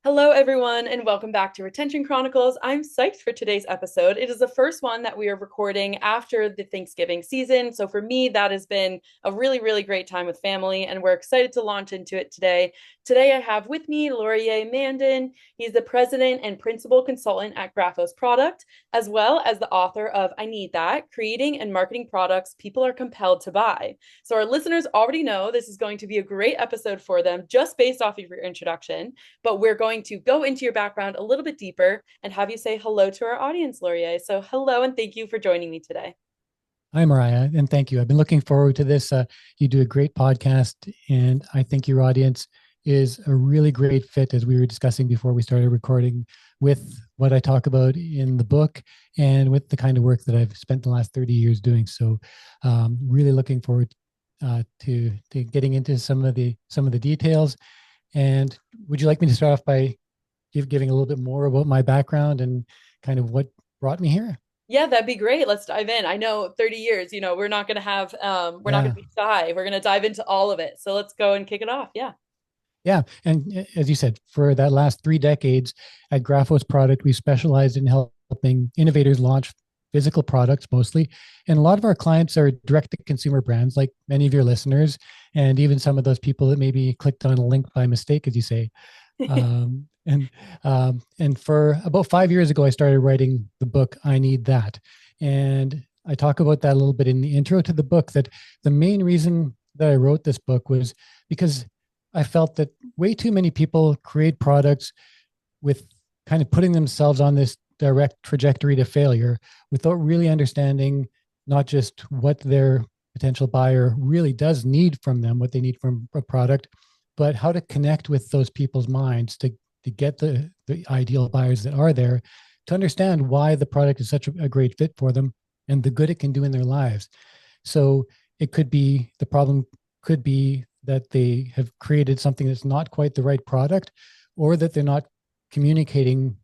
Hello, everyone, and welcome back to Retention Chronicles. I'm psyched for today's episode. It is the first one that we are recording after the Thanksgiving season. So, for me, that has been a really, really great time with family, and we're excited to launch into it today. Today, I have with me Laurier Mandin. He's the president and principal consultant at Graphos Product, as well as the author of I Need That, Creating and Marketing Products People Are Compelled to Buy. So, our listeners already know this is going to be a great episode for them just based off of your introduction, but we're going to go into your background a little bit deeper and have you say hello to our audience, Laurier. So hello, and thank you for joining me today. Hi, Mariah, and thank you. I've been looking forward to this. You do a great podcast, and I think your audience is a really great fit, as we were discussing before we started recording, with what I talk about in the book and with the kind of work that I've spent the last 30 years doing. So, really looking forward to getting into some of the details. And would you like me to start off by giving a little bit more about my background and kind of what brought me here? Yeah, that'd be great. Let's dive in. I know 30 years, we're not going to have we're not going Yeah. to be shy. We're going to dive into all of it. So let's go and kick it off. Yeah. Yeah. And as you said, for that last 3 decades at Graphos Product, we specialized in helping innovators launch physical products mostly. And a lot of our clients are direct to consumer brands, like many of your listeners, and even some of those people that maybe clicked on a link by mistake, as you say. And for about 5 years ago, I started writing the book I Need That. And I talk about that a little bit in the intro to the book, that the main reason that I wrote this book was because I felt that way too many people create products with kind of putting themselves on this direct trajectory to failure without really understanding not just what their potential buyer really does need from them, what they need from a product, but how to connect with those people's minds to get the ideal buyers that are there, to understand why the product is such a great fit for them and the good it can do in their lives. So it could be, the problem could be that they have created something that's not quite the right product, or that they're not communicating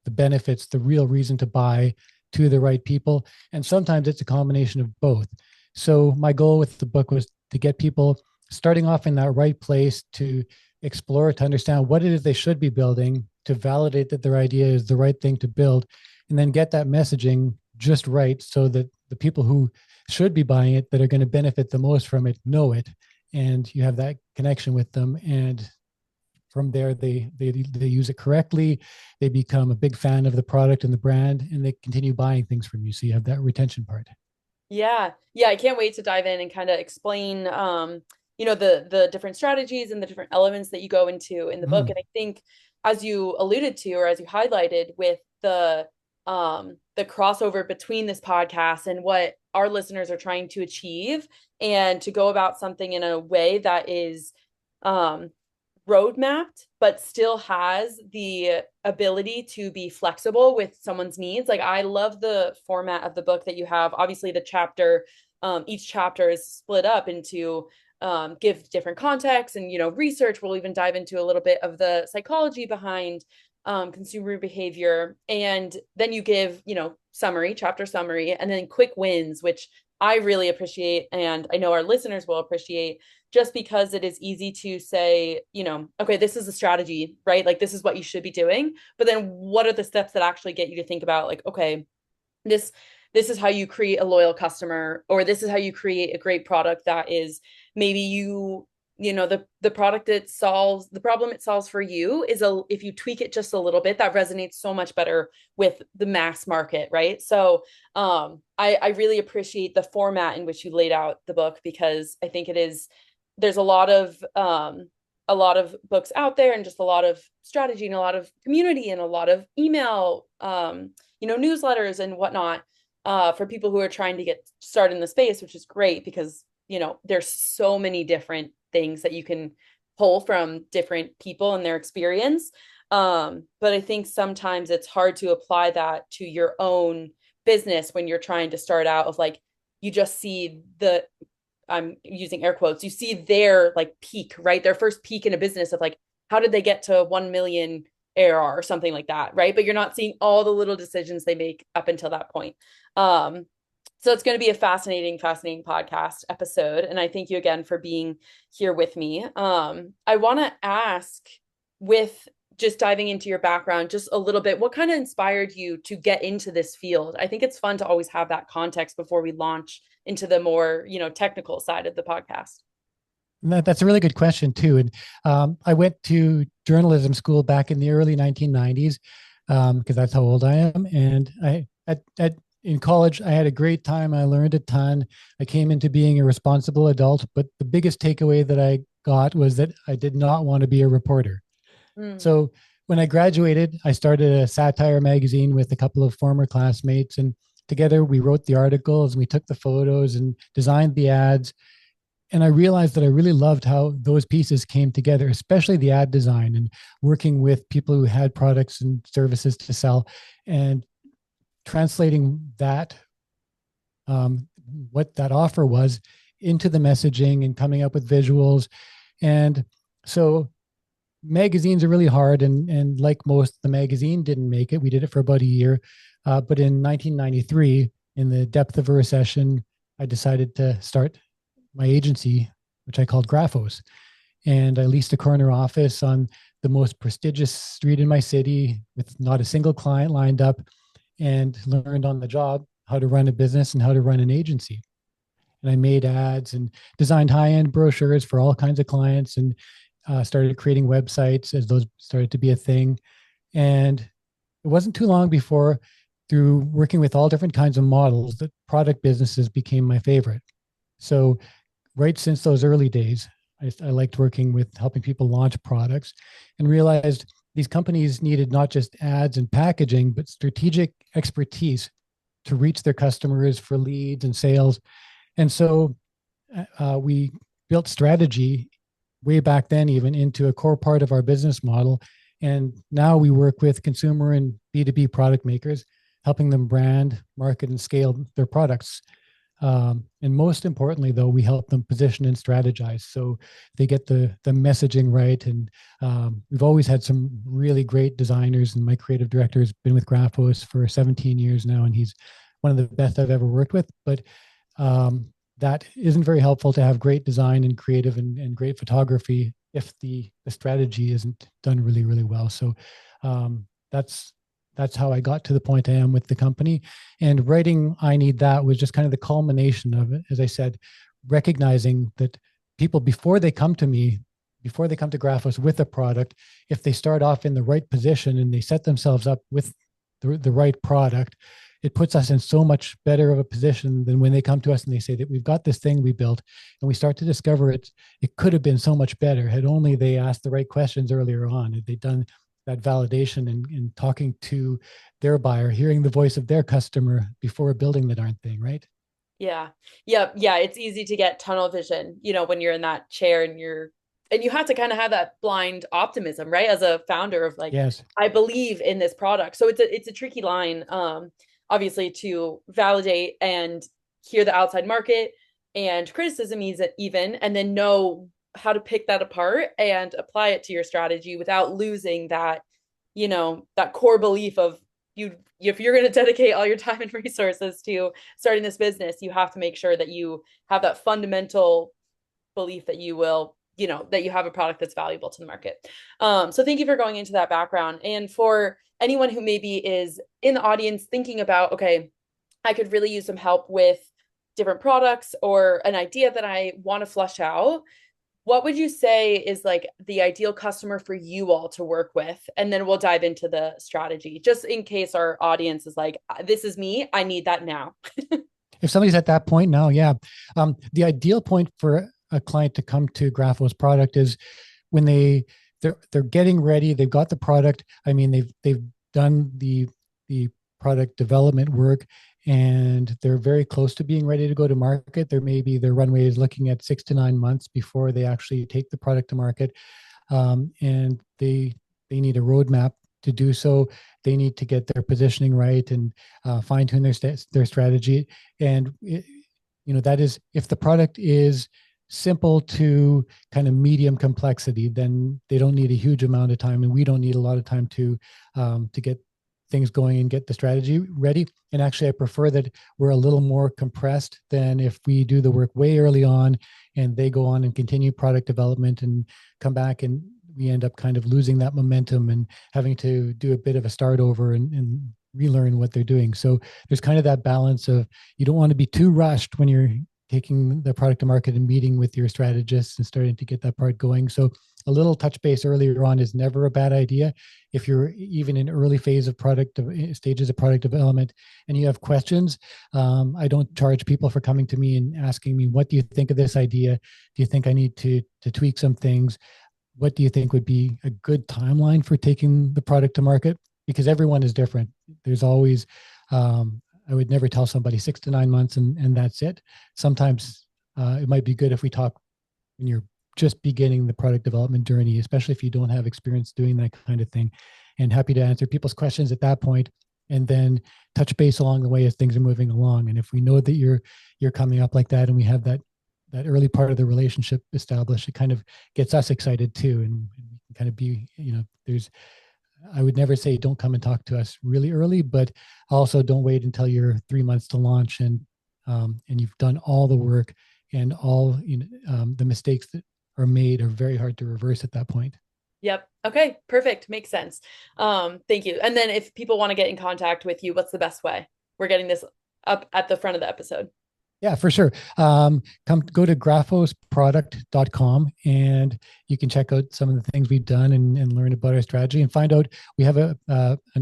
the benefits, the real reason to buy, to the right people. And sometimes it's a combination of both. So my goal with the book was to get people starting off in that right place, to explore, to understand what it is they should be building, to validate that their idea is the right thing to build, and then get that messaging just right so that the people who should be buying it, that are going to benefit the most from it, know it, and you have that connection with them. And from there, they use it correctly, they become a big fan of the product and the brand, and they continue buying things from you, so you have that retention part. Yeah. Yeah, I can't wait to dive in and kind of explain the different strategies and the different elements that you go into in the book. Mm. And I think as you alluded to, or as you highlighted with the crossover between this podcast and what our listeners are trying to achieve, and to go about something in a way that is um road mapped, but still has the ability to be flexible with someone's needs. Like, I love the format of the book that you have. Obviously, each chapter is split up into give different context and research. We'll even dive into a little bit of the psychology behind consumer behavior, and then you give chapter summary, and then quick wins, which I really appreciate, and I know our listeners will appreciate, just because it is easy to say, okay, this is a strategy, right? Like, this is what you should be doing. But then what are the steps that actually get you to think about, like, okay, this this is how you create a loyal customer, or this is how you create a great product that is maybe the product that solves the problem it solves for you is if you tweak it just a little bit, that resonates so much better with the mass market, right? So I really appreciate the format in which you laid out the book, because I think there's a lot of books out there, and just a lot of strategy and a lot of community and a lot of email newsletters and whatnot, for people who are trying to get started in the space, which is great because there's so many different things that you can pull from different people and their experience. But I think sometimes it's hard to apply that to your own business when you're trying to start out, of like, you just see I'm using air quotes, you see their like peak, right? Their first peak in a business of like, how did they get to 1 million ARR or something like that, right? But you're not seeing all the little decisions they make up until that point. Um, so it's going to be a fascinating, fascinating podcast episode. And I thank you again for being here with me. I want to ask, with just diving into your background just a little bit, what kind of inspired you to get into this field? I think it's fun to always have that context before we launch into the more, technical side of the podcast. That's a really good question too. And I went to journalism school back in the early 1990s because that's how old I am. And in college, I had a great time. I learned a ton. I came into being a responsible adult. But the biggest takeaway that I got was that I did not want to be a reporter. Mm. So when I graduated, I started a satire magazine with a couple of former classmates. And together we wrote the articles and we took the photos and designed the ads. And I realized that I really loved how those pieces came together, especially the ad design and working with people who had products and services to sell and translating that, what that offer was, into the messaging and coming up with visuals. And so magazines are really hard. And like most, the magazine didn't make it. We did it for about a year. But in 1993, in the depth of a recession, I decided to start my agency, which I called Graphos. And I leased a corner office on the most prestigious street in my city with not a single client lined up, and learned on the job how to run a business and how to run an agency. And I made ads and designed high-end brochures for all kinds of clients, and started creating websites as those started to be a thing. And it wasn't too long before, through working with all different kinds of models, that product businesses became my favorite. So right since those early days, I liked working with helping people launch products, and realized these companies needed not just ads and packaging, but strategic expertise to reach their customers for leads and sales. And so we built strategy way back then, even into a core part of our business model. And now we work with consumer and B2B product makers, helping them brand, market, and scale their products. And most importantly, though, we help them position and strategize so they get the messaging right. And we've always had some really great designers, and my creative director has been with Graphos for 17 years now, and he's one of the best I've ever worked with. But that isn't very helpful to have great design and creative and great photography if the strategy isn't done really, really well. So that's how I got to the point I am with the company. And writing I Need That was just kind of the culmination of it. As I said, recognizing that people, before they come to me, before they come to Graphos with a product, if they start off in the right position and they set themselves up with the right product, it puts us in so much better of a position than when they come to us and they say that we've got this thing we built, and we start to discover it could have been so much better had only they asked the right questions earlier on, had they done that validation and talking to their buyer, hearing the voice of their customer before building the darn thing, right? Yeah. Yeah. It's easy to get tunnel vision, when you're in that chair and you have to kind of have that blind optimism, right? As a founder of like, Yes. I believe in this product. So it's a tricky line, obviously, to validate and hear the outside market and criticism even, and then know how to pick that apart and apply it to your strategy without losing that, that core belief of if you're going to dedicate all your time and resources to starting this business, you have to make sure that you have that fundamental belief that you will, that you have a product that's valuable to the market. So thank you for going into that background. And for anyone who maybe is in the audience thinking about, okay, I could really use some help with different products or an idea that I want to flush out, what would you say is like the ideal customer for you all to work with? And then we'll dive into the strategy, just in case our audience is like, this is me, I need that now. If somebody's at that point now, yeah. The ideal point for a client to come to Graphos Product is when they're getting ready, they've got the product. I mean, they've done the product development work, and they're very close to being ready to go to market. Their runway is looking at 6 to 9 months before they actually take the product to market, and they need a roadmap to do so. They need to get their positioning right and fine tune their strategy. And that is, if the product is simple to kind of medium complexity, then they don't need a huge amount of time, and we don't need a lot of time to get things going and get the strategy ready. And actually, I prefer that we're a little more compressed than if we do the work way early on and they go on and continue product development and come back. And we end up kind of losing that momentum and having to do a bit of a start over and relearn what they're doing. So there's kind of that balance of, you don't want to be too rushed when you're taking the product to market and meeting with your strategists and starting to get that part going. So a little touch base earlier on is never a bad idea. If you're even in early phase of stages of product development and you have questions, I don't charge people for coming to me and asking me, what do you think of this idea? Do you think I need to tweak some things? What do you think would be a good timeline for taking the product to market? Because everyone is different. There's always, I would never tell somebody 6 to 9 months and that's it. Sometimes it might be good if we talk when you're just beginning the product development journey, especially if you don't have experience doing that kind of thing. And happy to answer people's questions at that point, and then touch base along the way as things are moving along. And if we know that you're coming up like that, and we have that early part of the relationship established, it kind of gets us excited too. And kind of be, I would never say don't come and talk to us really early, but also don't wait until you're 3 months to launch and you've done all the work, and all the mistakes that are made are very hard to reverse at that point. Yep. Okay. Perfect. Makes sense. Thank you. And then if people want to get in contact with you, what's the best way? We're getting this up at the front of the episode. Yeah, for sure. Go to graphosproduct.com and you can check out some of the things we've done and learn about our strategy, and find out we have an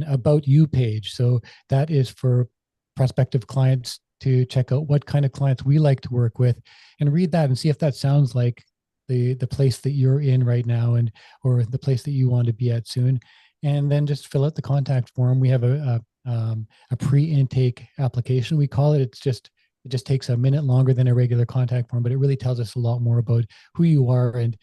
About You page. So that is for prospective clients to check out what kind of clients we like to work with, and read that and see if that sounds like the place that you're in right now, and or the place that you want to be at soon. And then just fill out the contact form. We have a pre-intake application, we call it. It just takes a minute longer than a regular contact form, but it really tells us a lot more about who you are, and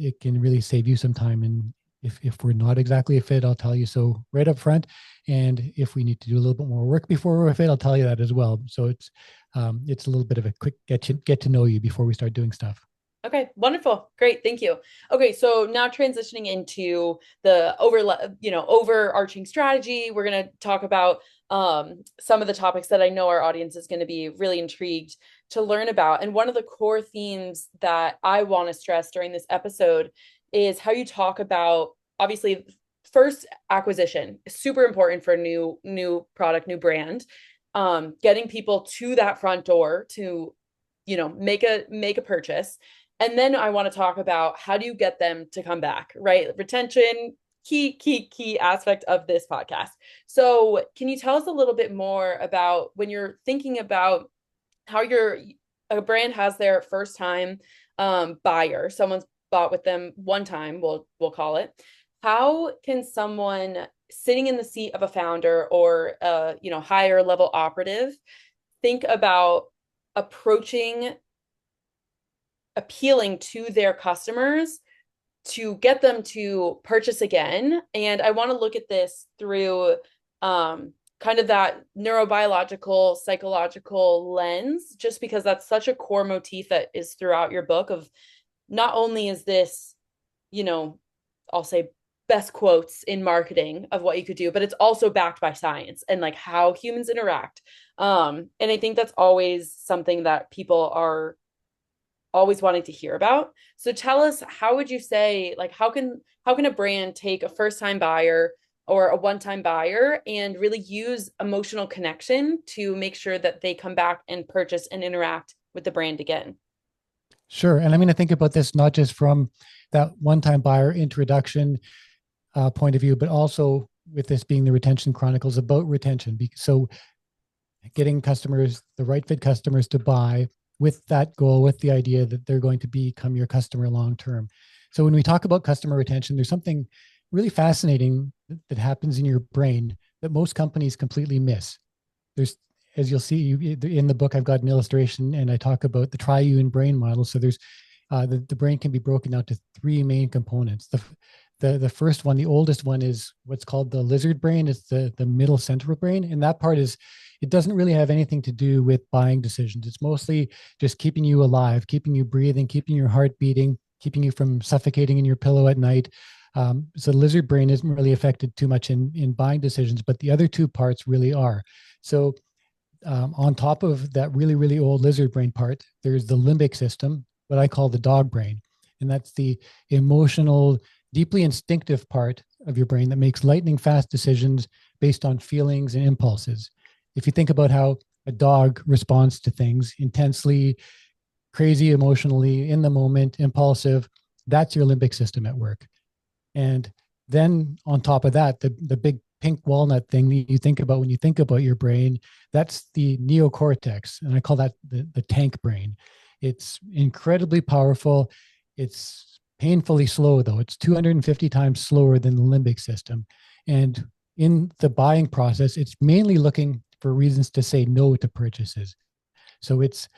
it can really save you some time. And if we're not exactly a fit, I'll tell you so right up front. And if we need to do a little bit more work before we're a fit, I'll tell you that as well. So it's a little bit of a quick get to know you before we start doing stuff. Okay, wonderful. Great. Thank you. Okay, so now transitioning into the overarching strategy, we're going to talk about some of the topics that I know our audience is going to be really intrigued to learn about. And one of the core themes that I want to stress during this episode is how you talk about, obviously, first acquisition, super important for new product, new brand, getting people to that front door to, make a purchase. And then I want to talk about how do you get them to come back, right? Retention, key aspect of this podcast. So can you tell us a little bit more about when you're thinking about how a brand has their first time buyer, someone's bought with them one time, we'll call it. How can someone sitting in the seat of a founder or higher level operative think about appealing to their customers to get them to purchase again? And I want to look at this through kind of that neurobiological, psychological lens, just because that's such a core motif that is throughout your book. Of not only is this, I'll say best quotes in marketing of what you could do, but it's also backed by science and like how humans interact. And I think that's always something that people are always wanting to hear about. So tell us, how would you say, like, how can a brand take a first-time buyer or a one-time buyer and really use emotional connection to make sure that they come back and purchase and interact with the brand again? Sure. And I'm going to think about this not just from that one-time buyer introduction point of view, but also with this being the Retention Chronicles, about retention. So getting customers, the right fit customers, to buy with that goal, with the idea that they're going to become your customer long-term. So when we talk about customer retention, there's something really fascinating that happens in your brain that most companies completely miss. There's, as you'll see in the book, I've got an illustration and I talk about the triune brain model. So there's the brain can be broken out to three main components. The first one, the oldest one, is what's called the lizard brain. It's the middle central brain. And that part it doesn't really have anything to do with buying decisions. It's mostly just keeping you alive, keeping you breathing, keeping your heart beating, keeping you from suffocating in your pillow at night. So the lizard brain isn't really affected too much in buying decisions, but the other two parts really are. So on top of that really, really old lizard brain part, there's the limbic system, what I call the dog brain. And that's the emotional, deeply instinctive part of your brain that makes lightning fast decisions based on feelings and impulses. If you think about how a dog responds to things intensely, crazy, emotionally, in the moment, impulsive, that's your limbic system at work. And then on top of that, the big pink walnut thing that you think about when you think about your brain, that's the neocortex. And I call that the tank brain. It's incredibly powerful. It's painfully slow, though. It's 250 times slower than the limbic system. And in the buying process, it's mainly looking for reasons to say no to purchases. So it's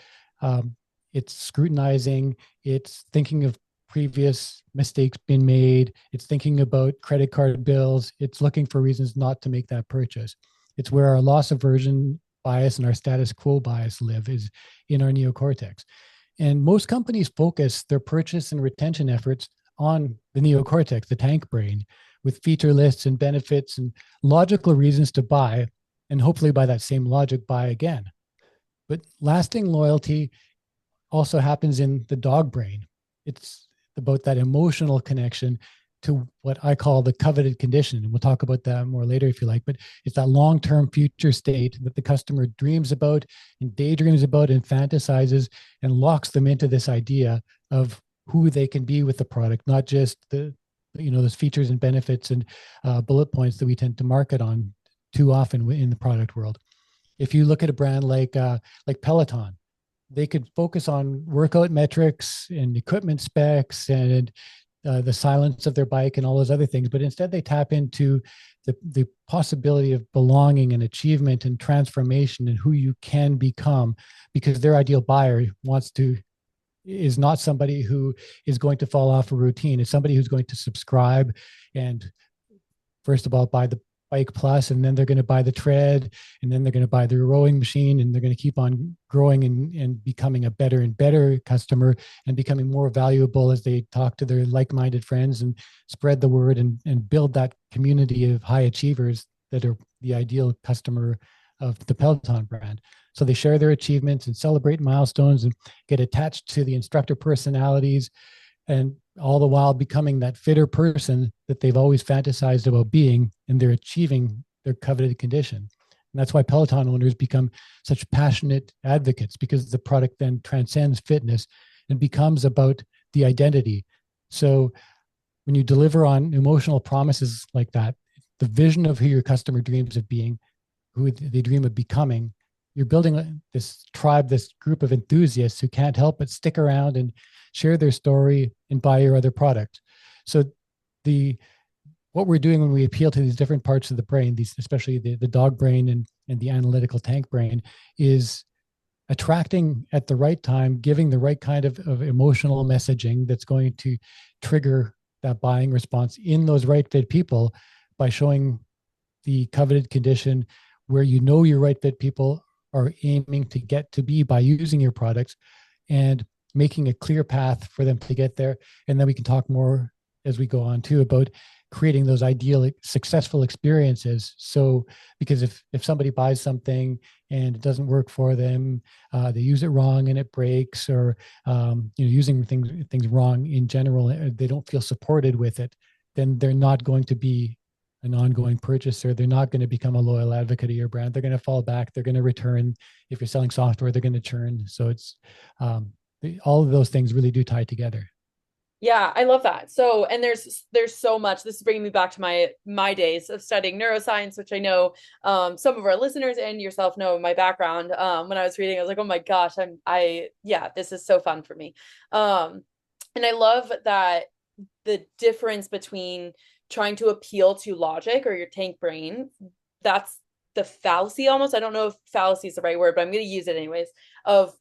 scrutinizing, it's thinking of previous mistakes been made, it's thinking about credit card bills, it's looking for reasons not to make that purchase. It's where our loss aversion bias and our status quo bias live, is in our neocortex. And most companies focus their purchase and retention efforts on the neocortex, the tank brain, with feature lists and benefits and logical reasons to buy, and hopefully by that same logic buy again. But lasting loyalty also happens in the dog brain. It's about that emotional connection to what I call the coveted condition. And we'll talk about that more later if you like, but it's that long-term future state that the customer dreams about and daydreams about and fantasizes, and locks them into this idea of who they can be with the product, not just those features and benefits and bullet points that we tend to market on too often in the product world. If you look at a brand like Peloton, they could focus on workout metrics and equipment specs and the silence of their bike and all those other things, but instead they tap into the possibility of belonging and achievement and transformation and who you can become, because their ideal buyer is not somebody who is going to fall off a routine. It's somebody who's going to subscribe and, first of all, buy the bike plus, and then they're going to buy the tread, and then they're going to buy the rowing machine, and they're going to keep on growing and becoming a better and better customer, and becoming more valuable as they talk to their like-minded friends and spread the word and build that community of high achievers that are the ideal customer of the Peloton brand. So they share their achievements and celebrate milestones and get attached to the instructor personalities, and all the while becoming that fitter person that they've always fantasized about being, and they're achieving their coveted condition. And that's why Peloton owners become such passionate advocates, because the product then transcends fitness and becomes about the identity. So when you deliver on emotional promises like that, the vision of who your customer dreams of being, who they dream of becoming, you're building this tribe, this group of enthusiasts who can't help but stick around and share their story and buy your other product. So what we're doing when we appeal to these different parts of the brain, especially the dog brain and the analytical tank brain, is attracting at the right time, giving the right kind of emotional messaging that's going to trigger that buying response in those right fit people, by showing the coveted condition where your right fit people are aiming to get to be by using your products, and making a clear path for them to get there. And then we can talk more as we go on too about creating those ideal successful experiences. So because if somebody buys something and it doesn't work for them, they use it wrong and it breaks, or using things wrong in general, they don't feel supported with it, then they're not going to be an ongoing purchaser. They're not going to become a loyal advocate of your brand. They're going to fall back. They're going to return. If you're selling software, they're going to churn. So it's all of those things really do tie together. Yeah, I love that. So, and there's so much. This is bringing me back to my days of studying neuroscience, which I know some of our listeners and yourself know my background. When I was reading, I was like, oh my gosh, yeah, this is so fun for me. And I love that the difference between trying to appeal to logic or your tank brain, that's the fallacy almost. I don't know if fallacy is the right word, but I'm going to use it anyways, of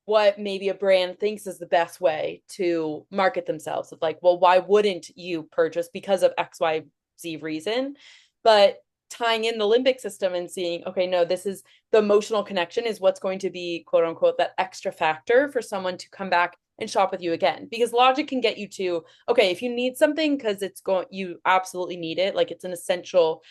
what maybe a brand thinks is the best way to market themselves, of like, well, why wouldn't you purchase because of XYZ reason? But tying in the limbic system and seeing, okay, no, this is the emotional connection is what's going to be, quote unquote, that extra factor for someone to come back and shop with you again. Because logic can get you to, okay, if you need something because you absolutely need it, like it's an essential,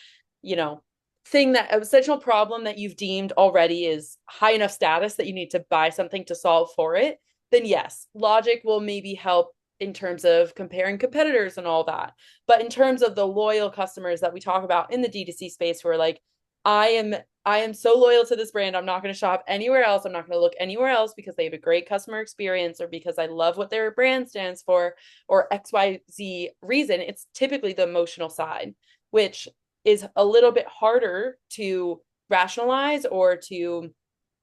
essential problem that you've deemed already is high enough status that you need to buy something to solve for it, then yes, logic will maybe help in terms of comparing competitors and all that. But in terms of the loyal customers that we talk about in the D2C space, who are like, I am I am so loyal to this brand. I'm not going to shop anywhere else. I'm not going to look anywhere else because they have a great customer experience or because I love what their brand stands for or XYZ reason. It's typically the emotional side, which is a little bit harder to rationalize or to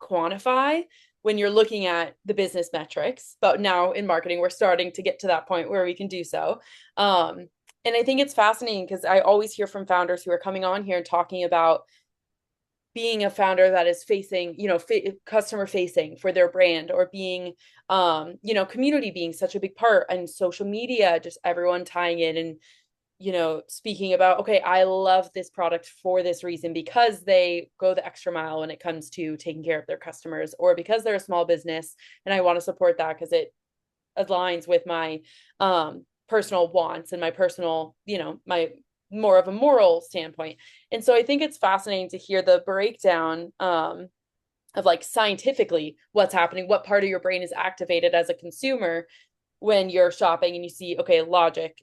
quantify when you're looking at the business metrics. But now in marketing, we're starting to get to that point where we can do so. And I think it's fascinating because I always hear from founders who are coming on here and talking about being a founder that is facing, customer facing for their brand, or being, community being such a big part, and social media, just everyone tying in and, speaking about, okay, I love this product for this reason because they go the extra mile when it comes to taking care of their customers, or because they're a small business and I want to support that because it aligns with my personal wants and my personal, my more of a moral standpoint. And so I think it's fascinating to hear the breakdown of like scientifically what's happening, what part of your brain is activated as a consumer when you're shopping and you see, okay, logic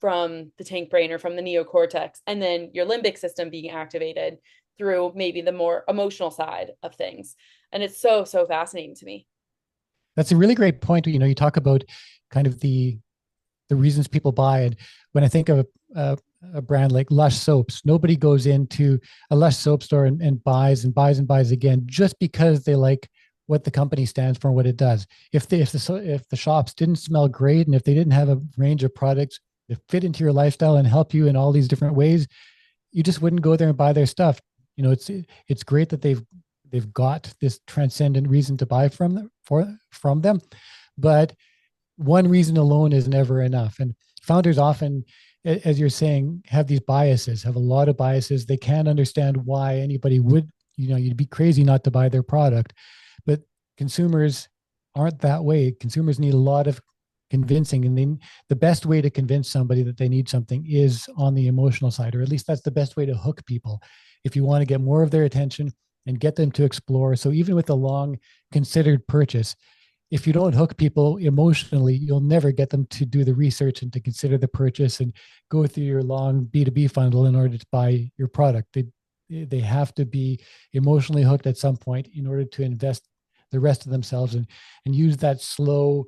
from the tank brain or from the neocortex, and then your limbic system being activated through maybe the more emotional side of things. And it's so, so fascinating to me. That's a really great point. You talk about kind of the reasons people buy. And when I think of a brand like Lush soaps, nobody goes into a Lush soap store and buys and buys and buys again just because they like what the company stands for and what it does. If the shops didn't smell great and if they didn't have a range of products that fit into your lifestyle and help you in all these different ways, you just wouldn't go there and buy their stuff. It's great that they've got this transcendent reason to buy from them, but one reason alone is never enough. And founders often, as you're saying, have these biases, have a lot of biases. They can't understand why anybody would, you'd be crazy not to buy their product. But consumers aren't that way. Consumers need a lot of convincing. And the best way to convince somebody that they need something is on the emotional side, or at least that's the best way to hook people. If you want to get more of their attention and get them to explore. So even with a long considered purchase, if you don't hook people emotionally, you'll never get them to do the research and to consider the purchase and go through your long B2B funnel in order to buy your product. They have to be emotionally hooked at some point in order to invest the rest of themselves and use that slow,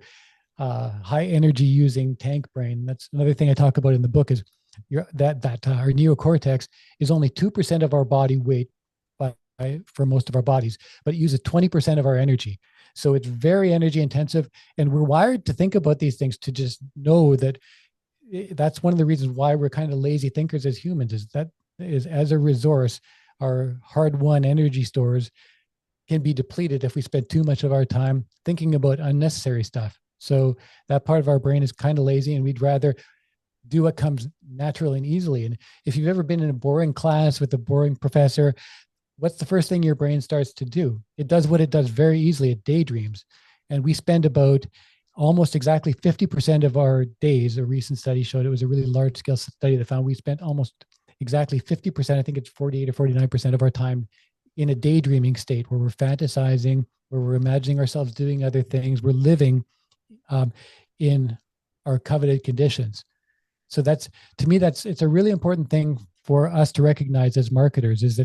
high energy using tank brain. That's another thing I talk about in the book is that our neocortex is only 2% of our body weight for most of our bodies, but it uses 20% of our energy. So it's very energy intensive, and we're wired to think about these things, to just know that that's one of the reasons why we're kind of lazy thinkers as humans, is as a resource, our hard-won energy stores can be depleted if we spend too much of our time thinking about unnecessary stuff. So that part of our brain is kind of lazy, and we'd rather do what comes naturally and easily. And if you've ever been in a boring class with a boring professor, what's the first thing your brain starts to do? It does what it does very easily. It daydreams. And we spend about almost exactly 50% of our days. A recent study showed, it was a really large scale study that found we spent almost exactly 50%, I think it's 48 or 49% of our time in a daydreaming state where we're fantasizing, where we're imagining ourselves doing other things. We're living in our coveted conditions. So to me, it's a really important thing for us to recognize as marketers, is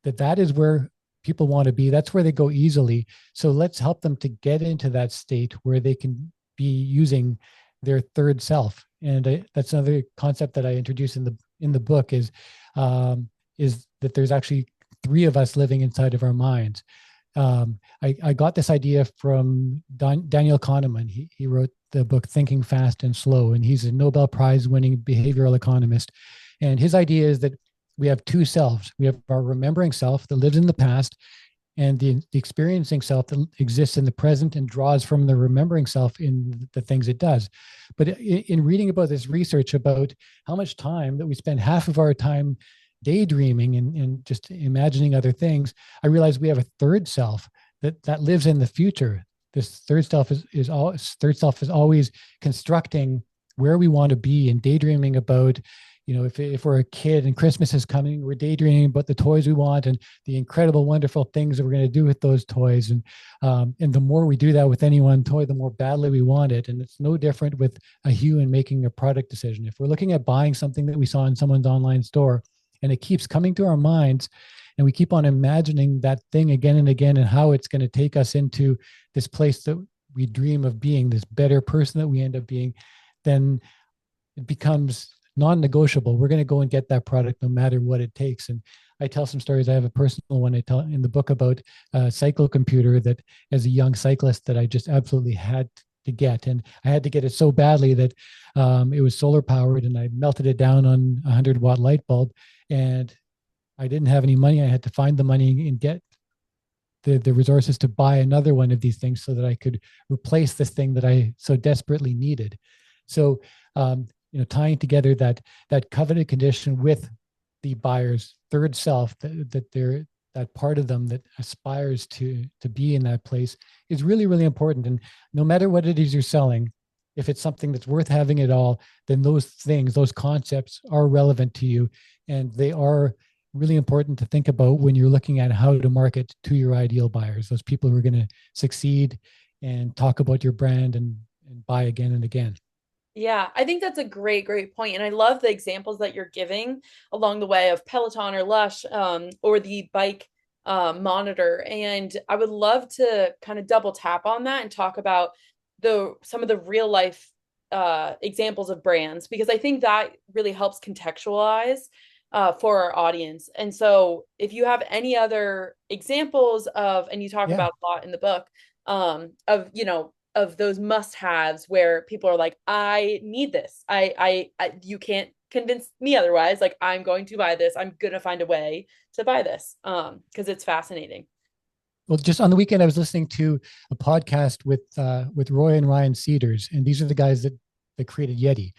that is where people want to be. That's where they go easily. So let's help them to get into that state where they can be using their third self. And that's another concept that I introduce in the book is that there's actually three of us living inside of our minds. I got this idea from Daniel Kahneman. He wrote the book Thinking Fast and Slow, and he's a Nobel Prize winning behavioral economist. And his idea is that we have two selves. We have our remembering self that lives in the past, and the experiencing self that exists in the present and draws from the remembering self in the things it does. But in reading about this research about how much time that we spend, half of our time daydreaming and just imagining other things, I realized we have a third self that lives in the future. This third self is always constructing where we want to be and daydreaming about, if we're a kid and Christmas is coming, we're daydreaming about the toys we want and the incredible, wonderful things that we're going to do with those toys. And the more we do that with any one toy, the more badly we want it. And it's no different with a hue and making a product decision. If we're looking at buying something that we saw in someone's online store and it keeps coming to our minds, and we keep on imagining that thing again and again and how it's going to take us into this place that we dream of being, this better person that we end up being, then it becomes non-negotiable. We're going to go and get that product no matter what it takes. And I tell some stories. I have a personal one I tell in the book about a cyclocomputer that, as a young cyclist, that I just absolutely had to get. And I had to get it so badly that it was solar powered, and I melted it down on a 100-watt light bulb. And I didn't have any money. I had to find the money and get the resources to buy another one of these things so that I could replace this thing that I so desperately needed. So, tying together that coveted condition with the buyer's third self, that they're that part of them that aspires to be in that place, is really, really important. And no matter what it is you're selling, if it's something that's worth having at all, then those things, those concepts are relevant to you, and they are really important to think about when you're looking at how to market to your ideal buyers, those people who are going to succeed and talk about your brand and buy again and again. Yeah, I think that's a great point. And I love the examples that you're giving along the way of Peloton or Lush, or the bike monitor. And I would love to kind of double tap on that and talk about some of the real life examples of brands, because I think that really helps contextualize for our audience. And so if you have any other examples of, and you talk Yeah. about a lot in the book, of, of those must-haves where people are like, I need this. You can't convince me otherwise. Like, I'm going to buy this. I'm gonna find a way to buy this. Because it's fascinating. Well, just on the weekend, I was listening to a podcast with Roy and Ryan Cedars, and these are the guys that created Yeti.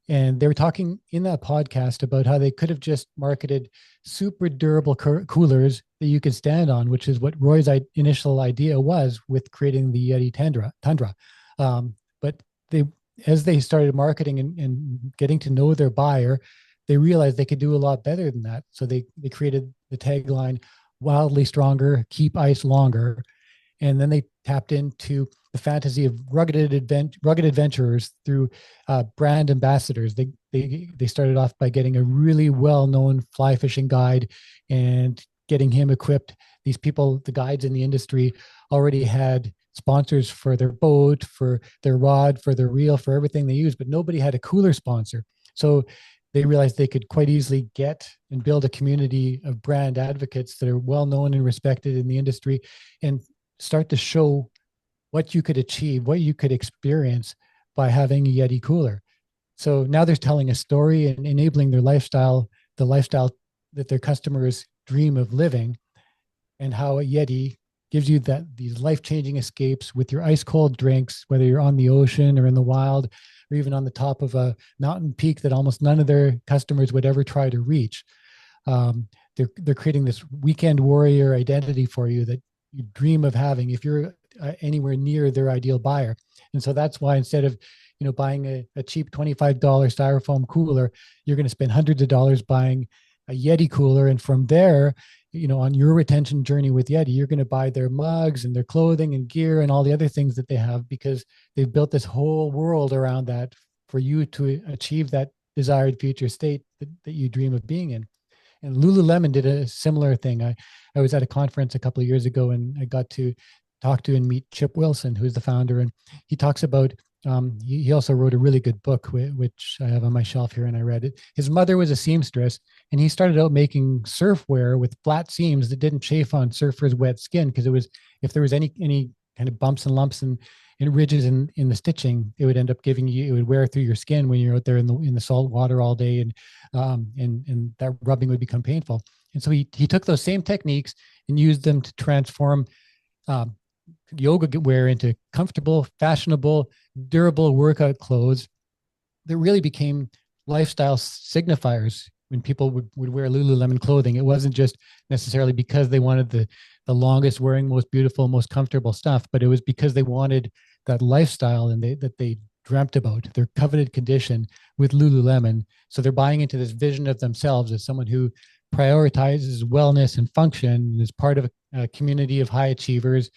And they were talking in that podcast about how they could have just marketed super durable coolers that you could stand on, which is what Roy's initial idea was with creating the Yeti Tundra. But as they started marketing and getting to know their buyer, they realized they could do a lot better than that. So they created the tagline, "Wildly stronger, keep ice longer." And then they tapped into the fantasy of rugged adventurers through brand ambassadors. They started off by getting a really well-known fly fishing guide and getting him equipped. These people, the guides in the industry, already had sponsors for their boat, for their rod, for their reel, for everything they use, but nobody had a cooler sponsor. So they realized they could quite easily get and build a community of brand advocates that are well known and respected in the industry, and start to show what you could achieve, what you could experience by having a Yeti cooler. So now they're telling a story and enabling their lifestyle, the lifestyle that their customers dream of living, and how a Yeti gives you these life-changing escapes with your ice cold drinks, whether you're on the ocean or in the wild, or even on the top of a mountain peak that almost none of their customers would ever try to reach. They're creating this weekend warrior identity for you that you dream of having if you're anywhere near their ideal buyer. And so that's why, instead of buying a cheap $25 styrofoam cooler, you're going to spend hundreds of dollars buying a Yeti cooler. And from there, on your retention journey with Yeti, you're going to buy their mugs and their clothing and gear and all the other things that they have, because they've built this whole world around that for you to achieve that desired future state that you dream of being in. And Lululemon did a similar thing. I was at a conference a couple of years ago, and I got to talk to and meet Chip Wilson, who's the founder. And he talks about, he also wrote a really good book, which I have on my shelf here, and I read it. His mother was a seamstress, and he started out making surfwear with flat seams that didn't chafe on surfers' wet skin, because if there was any kind of bumps and lumps and ridges in the stitching, it would end up it would wear through your skin when you're out there in the salt water all day, and that rubbing would become painful. And so he took those same techniques and used them to transform yoga wear into comfortable, fashionable, durable workout clothes that really became lifestyle signifiers. When people would wear Lululemon clothing, it wasn't just necessarily because they wanted the longest wearing, most beautiful, most comfortable stuff, but it was because they wanted that lifestyle, and that they dreamt about, their coveted condition with Lululemon. So they're buying into this vision of themselves as someone who prioritizes wellness and function and is part of a community of high achievers.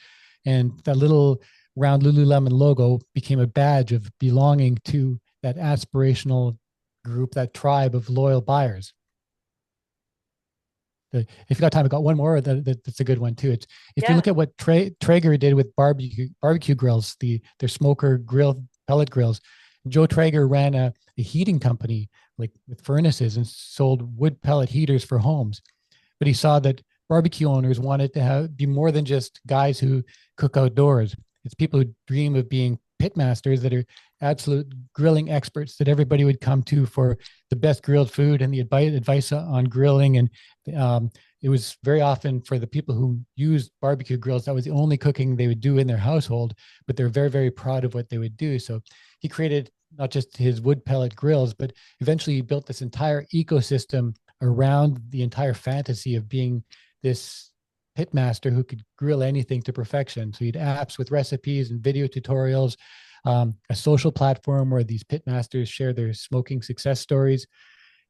And that little round Lululemon logo became a badge of belonging to that aspirational group, that tribe of loyal buyers. If you got time, I got one more that's a good one too. It's if you Yeah. look at what Traeger did with barbecue grills, their smoker grill pellet grills. Joe Traeger ran a heating company like with furnaces and sold wood pellet heaters for homes. But he saw that barbecue owners wanted to be more than just guys who cook outdoors. It's people who dream of being pit masters that are absolute grilling experts that everybody would come to for the best grilled food and the advice on grilling. And um, it was very often for the people who used barbecue grills, that was the only cooking they would do in their household, but they're very, very proud of what they would do. So he created not just his wood pellet grills, but eventually he built this entire ecosystem around the entire fantasy of being this pitmaster who could grill anything to perfection. So he had apps with recipes and video tutorials, a social platform where these pitmasters share their smoking success stories.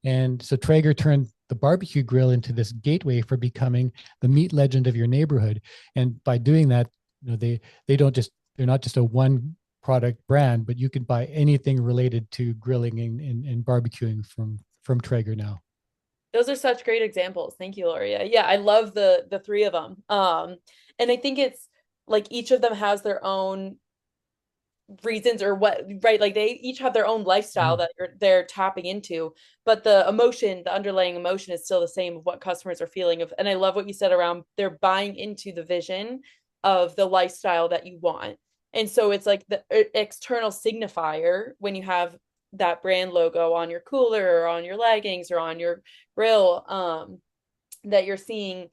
And so Traeger turned the barbecue grill into this gateway for becoming the meat legend of your neighborhood. And by doing that, they don't just they're not just a one product brand, but you can buy anything related to grilling and barbecuing from Traeger now. Those are such great examples. Thank you, Laurier. Yeah, I love the three of them. And I think it's like each of them has their own reasons or what, right? Like they each have their own lifestyle Mm. that they're tapping into, but the emotion, the underlying emotion is still the same of what customers are feeling of. And I love what you said around they're buying into the vision of the lifestyle that you want. And so it's like the external signifier when you have that brand logo on your cooler or on your leggings or on your grill, that you're seeing,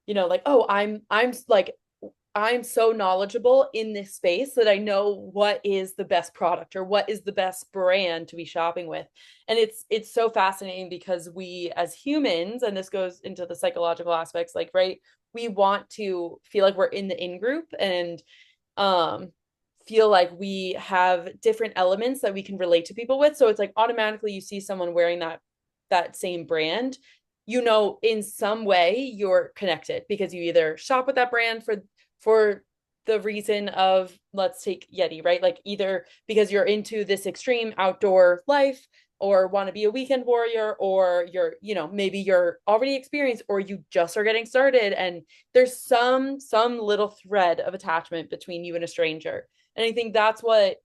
like, oh, I'm like I'm so knowledgeable in this space that I know what is the best product or what is the best brand to be shopping with. And it's so fascinating because we as humans, and this goes into the psychological aspects, like, right, we want to feel like we're in the in group and um feel like we have different elements that we can relate to people with. So it's like automatically you see someone wearing that same brand, in some way you're connected because you either shop with that brand for the reason of, let's take Yeti, right? Like either because you're into this extreme outdoor life or want to be a weekend warrior, or maybe you're already experienced or you just are getting started and there's some little thread of attachment between you and a stranger. And I think that's what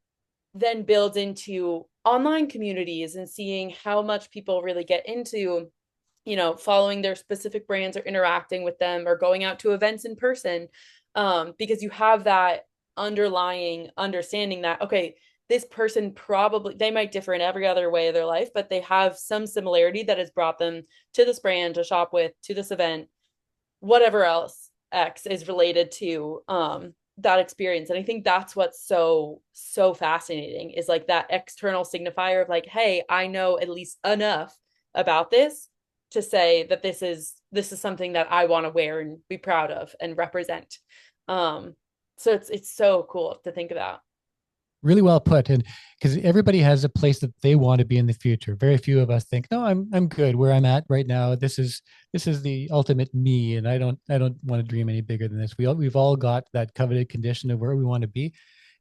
then builds into online communities and seeing how much people really get into, following their specific brands or interacting with them or going out to events in person, because you have that underlying understanding that, okay, this person probably, they might differ in every other way of their life, but they have some similarity that has brought them to this brand to shop with, to this event, whatever else X is related to that experience. And I think that's what's so fascinating is like that external signifier of like, hey, I know at least enough about this to say that this is something that I want to wear and be proud of and represent. So it's so cool to think about. Really well put. And because everybody has a place that they want to be in the future. Very few of us think, no, I'm good where I'm at right now. This is the ultimate me, and I don't want to dream any bigger than this. We've all got that coveted condition of where we want to be.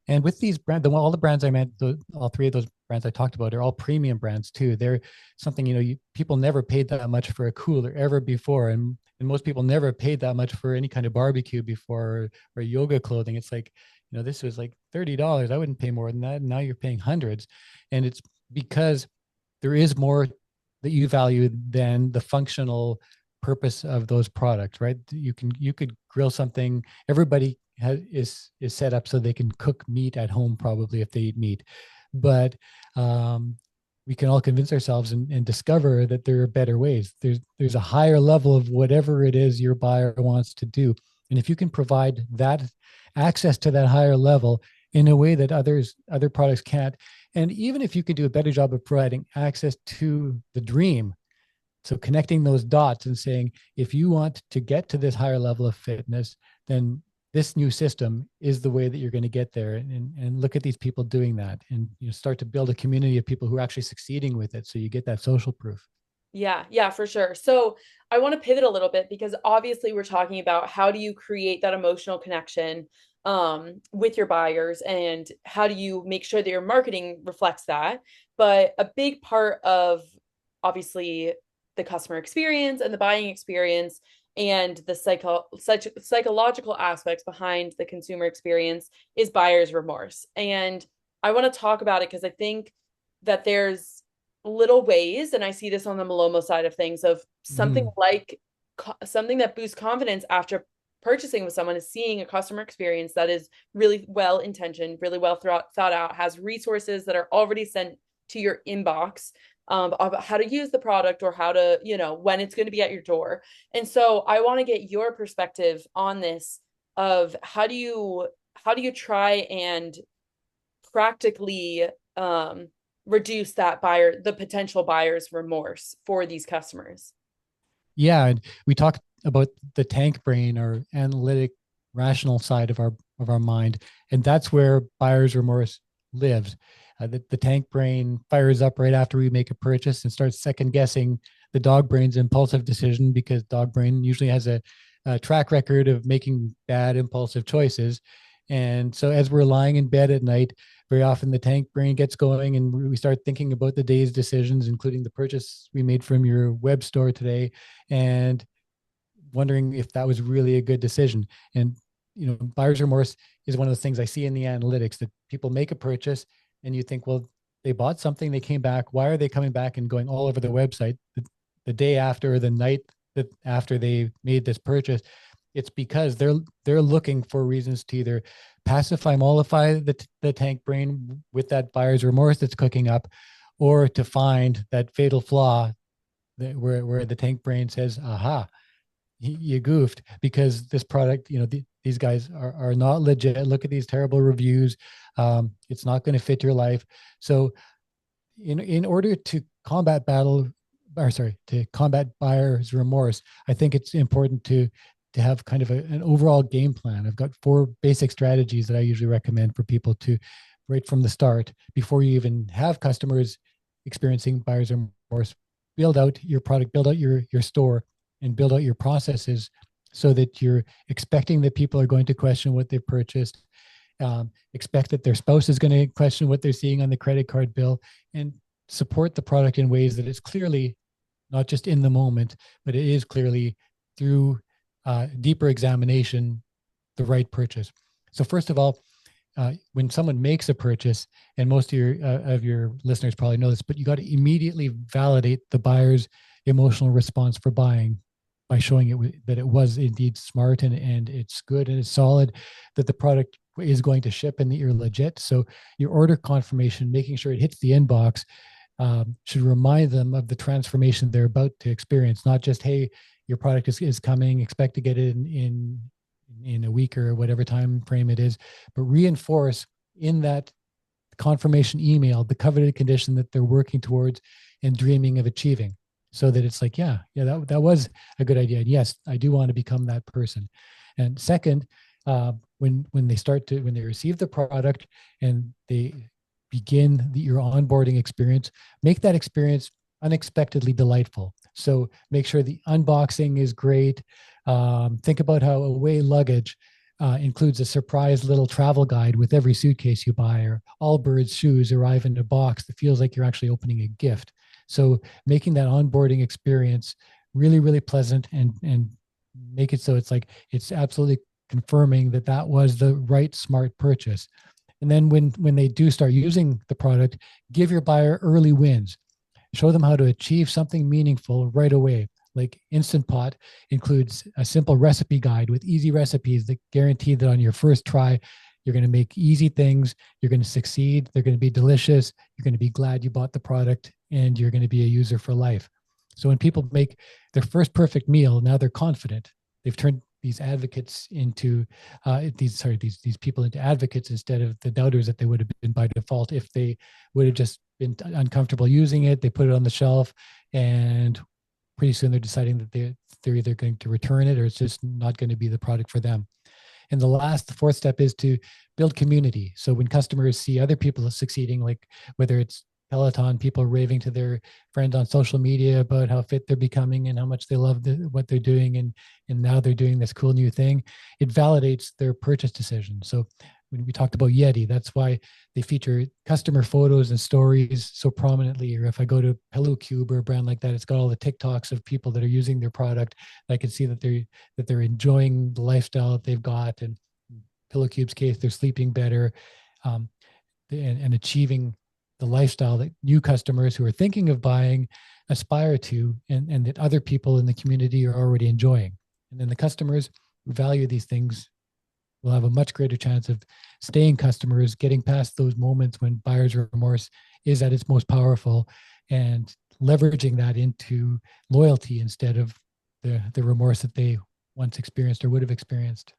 And with these brands, all the brands I meant, all three of those brands I talked about are all premium brands too. They're something, people never paid that much for a cooler ever before. And most people never paid that much for any kind of barbecue before, or yoga clothing. It's like, this was like $30. I wouldn't pay more than that. And now you're paying hundreds. And it's because there is more that you value than the functional purpose of those products, right? You could grill something. Everybody is set up so they can cook meat at home, probably, if they eat meat. But we can all convince ourselves and discover that there are better ways. There's a higher level of whatever it is your buyer wants to do. And if you can provide that access to that higher level in a way that other products can't, and even if you could do a better job of providing access to the dream, so connecting those dots and saying, if you want to get to this higher level of fitness, then this new system is the way that you're going to get there, and look at these people doing that, and start to build a community of people who are actually succeeding with it, so you get that social proof. Yeah, yeah, for sure. So I want to pivot a little bit because obviously we're talking about how do you create that emotional connection with your buyers and how do you make sure that your marketing reflects that. But a big part of obviously the customer experience and the buying experience and the psychological aspects behind the consumer experience is buyer's remorse. And I want to talk about it because I think that there's little ways, and I see this on the Malomo side of things, of something Mm. like something that boosts confidence after purchasing with someone is seeing a customer experience that is really well intentioned, really well thought out, has resources that are already sent to your inbox about how to use the product or how to, when it's going to be at your door. And so I want to get your perspective on this of how do you try and practically reduce the potential buyer's remorse for these customers. Yeah, and we talked about the tank brain or analytic rational side of our mind, and that's where buyer's remorse lives. The tank brain fires up right after we make a purchase and starts second guessing the dog brain's impulsive decision, because dog brain usually has a track record of making bad impulsive choices. And so as we're lying in bed at night, very often the tank brain gets going and we start thinking about the day's decisions, including the purchase we made from your web store today, and wondering if that was really a good decision. And buyer's remorse is one of those things I see in the analytics, that people make a purchase and you think, well, they bought something, they came back. Why are they coming back and going all over the website the day after, or the night that after they made this purchase? It's because they're looking for reasons to either pacify, mollify the tank brain with that buyer's remorse that's cooking up, or to find that fatal flaw where the tank brain says, aha, you goofed, because this product, these guys are not legit. Look at these terrible reviews. It's not going to fit your life. So in order to combat buyer's remorse, I think it's important to have kind of an overall game plan. I've got 4 basic strategies that I usually recommend for people to, right from the start, before you even have customers experiencing buyer's remorse, build out your product, build out your store, and build out your processes so that you're expecting that people are going to question what they've purchased, expect that their spouse is going to question what they're seeing on the credit card bill, and support the product in ways that it's clearly not just in the moment, but it is clearly through deeper examination, the right purchase. So first of all, when someone makes a purchase, and most of your listeners probably know this, but you got to immediately validate the buyer's emotional response for buying by showing that it was indeed smart, and it's good and it's solid, that the product is going to ship and that you're legit. So your order confirmation, making sure it hits the inbox, should remind them of the transformation they're about to experience, not just, hey, your product is coming, expect to get it in a week or whatever time frame it is, but reinforce in that confirmation email the coveted condition that they're working towards and dreaming of achieving, so that it's like, that was a good idea, and yes, I do want to become that person. And second, when they receive the product and they begin your onboarding experience, make that experience unexpectedly delightful. So make sure the unboxing is great. Think about how away luggage includes a surprise little travel guide with every suitcase you buy, or Allbirds shoes arrive in a box that feels like you're actually opening a gift. So making that onboarding experience really, really pleasant, and make it so it's absolutely confirming that was the right smart purchase. And then when they do start using the product, give your buyer early wins. Show them how to achieve something meaningful right away. Like Instant Pot includes a simple recipe guide with easy recipes that guarantee that on your first try, you're going to make easy things, you're going to succeed, they're going to be delicious, you're going to be glad you bought the product, and you're going to be a user for life. So when people make their first perfect meal, now they're confident. They've turned these advocates into these people into advocates instead of the doubters that they would have been by default if they would have just been uncomfortable using it. They put it on the shelf, and pretty soon they're deciding that they're either going to return it, or it's just not going to be the product for them. And the fourth step is to build community. So when customers see other people succeeding, like whether it's Peloton, people raving to their friends on social media about how fit they're becoming and how much they love what they're doing, and now they're doing this cool new thing, it validates their purchase decision. So when we talked about Yeti, that's why they feature customer photos and stories so prominently. Or if I go to Hello Cube or a brand like that, it's got all the TikToks of people that are using their product. I can see that they're enjoying the lifestyle that they've got, and Pillow Cube's case, they're sleeping better, um, and achieving the lifestyle that new customers who are thinking of buying aspire to, and that other people in the community are already enjoying. And then the customers who value these things will have a much greater chance of staying customers, getting past those moments when buyer's remorse is at its most powerful, and leveraging that into loyalty instead of the remorse that they once experienced or would have experienced.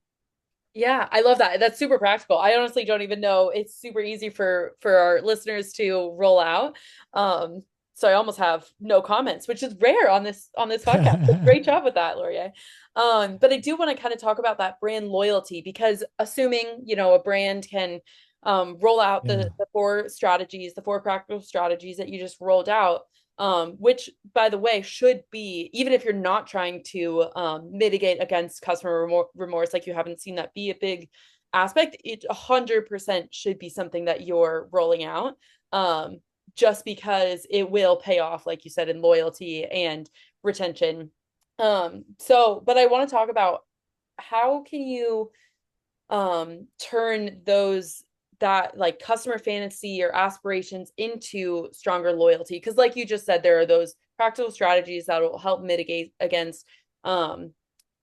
Yeah, I love that. That's super practical. I honestly don't even know. It's super easy for our listeners to roll out. So I almost have no comments, which is rare on this podcast. So great job with that, Laurier. But I do want to kind of talk about that brand loyalty, because assuming, a brand can roll out Yeah. the four strategies, the four practical strategies that you just rolled out, which, by the way, should be, even if you're not trying to mitigate against customer remorse, like you haven't seen that be a big aspect, it 100% should be something that you're rolling out, just because it will pay off, like you said, in loyalty and retention. But I want to talk about, how can you turn those, that like customer fantasy or aspirations, into stronger loyalty, because like you just said, there are those practical strategies that will help mitigate against kind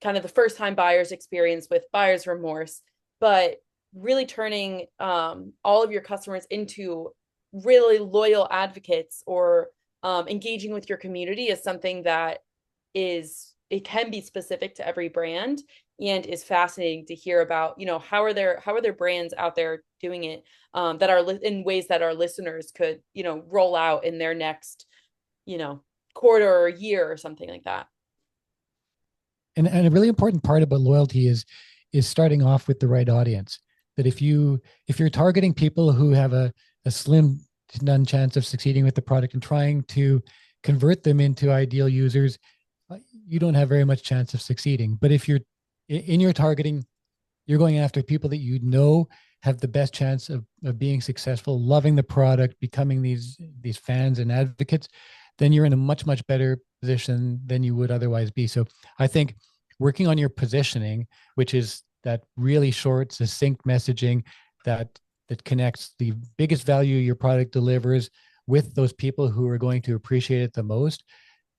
of the first time buyers experience with buyer's remorse, but really turning all of your customers into really loyal advocates, or engaging with your community, is something that it can be specific to every brand, and is fascinating to hear about. How are there brands out there doing it, that are in ways that our listeners could roll out in their next you know quarter or year or something like that. And a really important part about loyalty is starting off with the right audience. That if you're targeting people who have a slim to none chance of succeeding with the product and trying to convert them into ideal users, you don't have very much chance of succeeding. But if you're in your targeting, you're going after people that have the best chance of being successful, loving the product, becoming these fans and advocates, then you're in a much, much better position than you would otherwise be. So I think working on your positioning, which is that really short, succinct messaging that connects the biggest value your product delivers with those people who are going to appreciate it the most,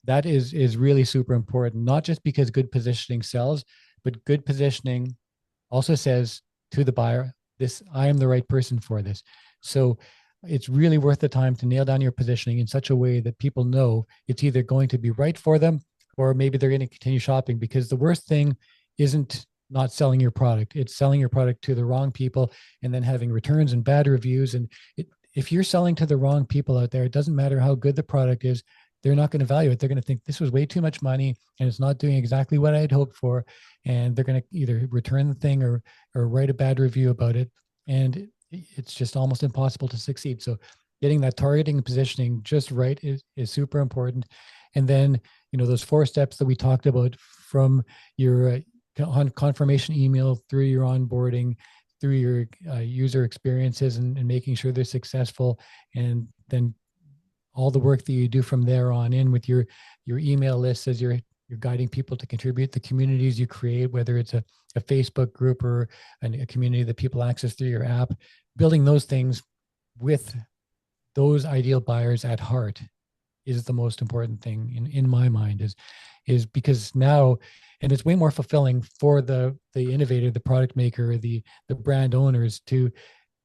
that is really super important. Not just because good positioning sells, but good positioning also says to the buyer, this, I am the right person for this. So it's really worth the time to nail down your positioning in such a way that people know it's either going to be right for them, or maybe they're going to continue shopping. Because the worst thing isn't not selling your product, it's selling your product to the wrong people and then having returns and bad reviews. And if you're selling to the wrong people out there, it doesn't matter how good the product is, they're not going to value it. They're going to think this was way too much money and it's not doing exactly what I had hoped for. And they're going to either return the thing or write a bad review about it. And it's just almost impossible to succeed. So getting that targeting and positioning just right is super important. And then, those four steps that we talked about, from your confirmation email through your onboarding, through your user experiences, and making sure they're successful, and then all the work that you do from there on in with your email list as you're guiding people to contribute, the communities you create, whether it's a Facebook group or a community that people access through your app, building those things with those ideal buyers at heart is the most important thing in my mind, is because now, and it's way more fulfilling for the innovator, the product maker, the brand owners, to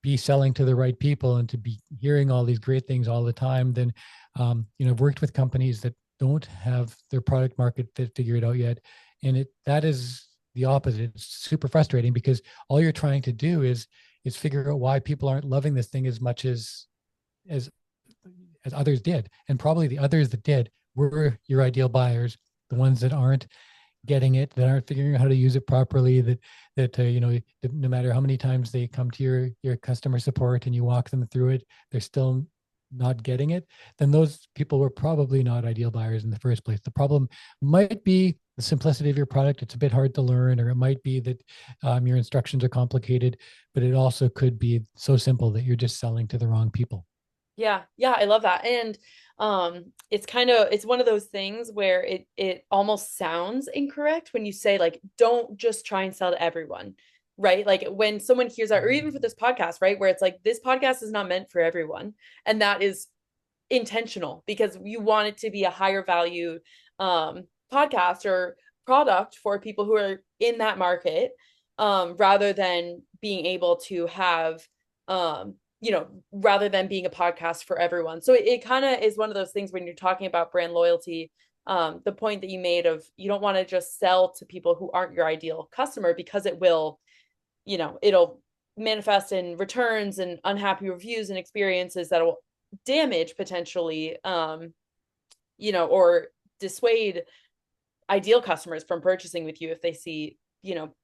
be selling to the right people and to be hearing all these great things all the time than I've worked with companies that don't have their product market fit figured out yet, and that is the opposite. It's super frustrating because all you're trying to do is figure out why people aren't loving this thing as much as others did. And probably the others that did were your ideal buyers. The ones that aren't, getting it, that aren't figuring out how to use it properly, that you know, no matter how many times they come to your customer support and you walk them through it, they're still not getting it, then those people were probably not ideal buyers in the first place. The problem might be the simplicity of your product. It's a bit hard to learn, or it might be that your instructions are complicated, but it also could be so simple that you're just selling to the wrong people. Yeah, yeah, I love that. And it's one of those things where it almost sounds incorrect when you say like don't just try and sell to everyone, right? Like when someone hears that, or even for this podcast, right? Where it's like this podcast is not meant for everyone. And that is intentional because you want it to be a higher value podcast or product for people who are in that market, rather than being able to have rather than being a podcast for everyone. So it kind of is one of those things when you're talking about brand loyalty, the point that you made of you don't want to just sell to people who aren't your ideal customer, because it will, it'll manifest in returns and unhappy reviews and experiences that will damage potentially, or dissuade ideal customers from purchasing with you if they see,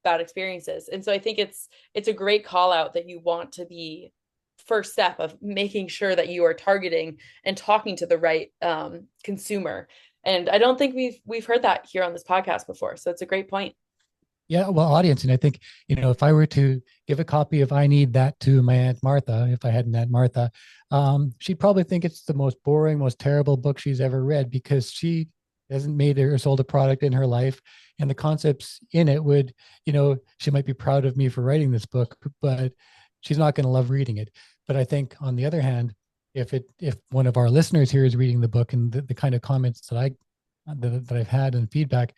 bad experiences. And so I think it's a great call out that you want to be first step of making sure that you are targeting and talking to the right consumer. And I don't think we've heard that here on this podcast before. So it's a great point. Yeah, well, audience, and I think, you know, if I were to give a copy of I Need That to my Aunt Martha, if I had an Aunt Martha, she'd probably think it's the most boring, most terrible book she's ever read, because she hasn't made or sold a product in her life. And the concepts in it would, you know, she might be proud of me for writing this book, but she's not going to love reading it. But I think on the other hand, if one of our listeners here is reading the book, and the kind of comments that I've had and feedback,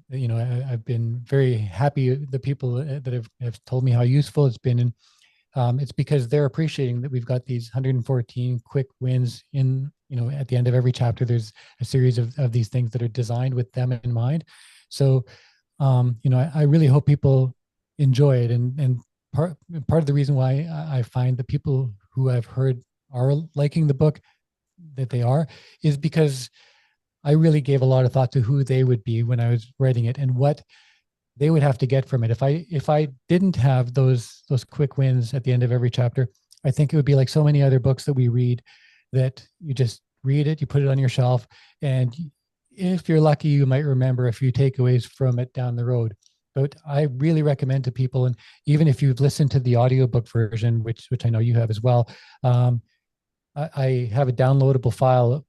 you know, I've been very happy. The people that have told me how useful it's been, and it's because they're appreciating that we've got these 114 quick wins in, you know, at the end of every chapter. There's a series of these things that are designed with them in mind. So, you know, I really hope people enjoy it. And part of the reason why I find the people who I've heard are liking the book, that they are, is because I really gave a lot of thought to who they would be when I was writing it, and what they would have to get from it. If I didn't have those quick wins at the end of every chapter, I think it would be like so many other books that we read, that you just read it, you put it on your shelf, and if you're lucky, you might remember a few takeaways from it down the road. But I really recommend to people, and even if you've listened to the audiobook version, which I know you have as well, I have a downloadable file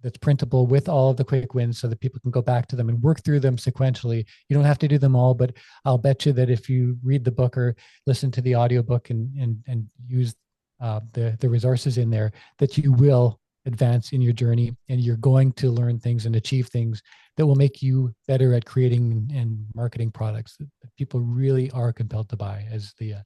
that's printable with all of the quick wins, so that people can go back to them and work through them sequentially. You don't have to do them all, but I'll bet you that if you read the book or listen to the audiobook and use the resources in there, that you will advance in your journey, and you're going to learn things and achieve things that will make you better at creating and marketing products that people really are compelled to buy, as the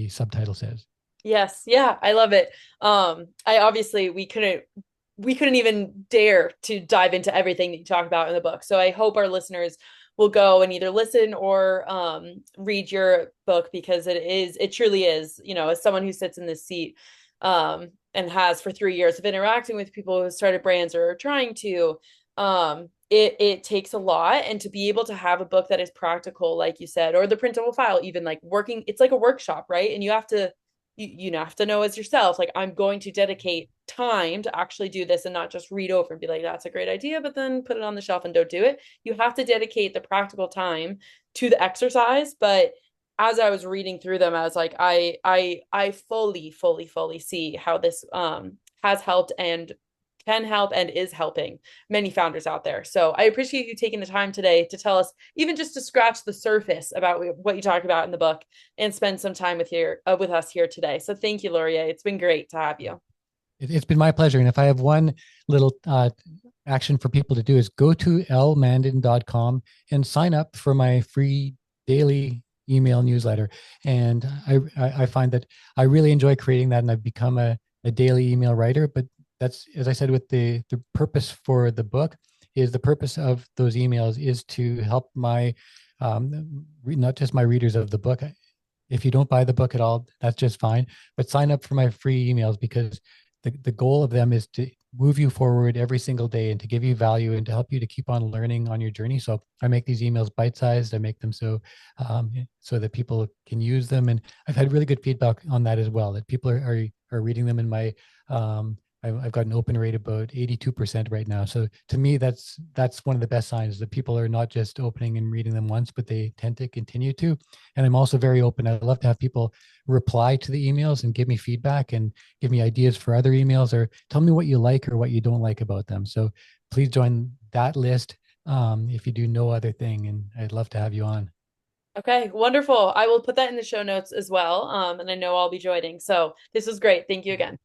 subtitle says. Yes, yeah, I love it. I obviously we couldn't even dare to dive into everything that you talk about in the book. So I hope our listeners will go and either listen or read your book, because it truly is, as someone who sits in this seat and has for 3 years of interacting with people who started brands or are trying to, it takes a lot. And to be able to have a book that is practical, like you said, or the printable file, even like working, it's like a workshop, right? And you have to know as yourself, like, I'm going to dedicate time to actually do this and not just read over and be like, that's a great idea, but then put it on the shelf and don't do it. You have to dedicate the practical time to the exercise. But as I was reading through them, I was like, I fully see how this has helped and can help and is helping many founders out there. So I appreciate you taking the time today to tell us, even just to scratch the surface about what you talk about in the book, and spend some time with us here today. So thank you, Laurier. It's been great to have you. It's been my pleasure. And if I have one little action for people to do, is go to lmandin.com and sign up for my free daily email newsletter. And I find that I really enjoy creating that, and I've become a daily email writer. But that's, as I said, with the purpose for the book, is the purpose of those emails is to help my, not just my readers of the book. If you don't buy the book at all, that's just fine. But sign up for my free emails, because the goal of them is to move you forward every single day and to give you value and to help you to keep on learning on your journey. So I make these emails bite-sized. I make them so that people can use them. And I've had really good feedback on that as well, that people are reading them in my I've got an open rate about 82% right now. So to me, that's one of the best signs that people are not just opening and reading them once, but they tend to continue to. And I'm also very open. I love to have people reply to the emails and give me feedback and give me ideas for other emails or tell me what you like or what you don't like about them. So please join that list if you do no other thing. And I'd love to have you on. Okay, wonderful. I will put that in the show notes as well. And I know I'll be joining. So this was great. Thank you again.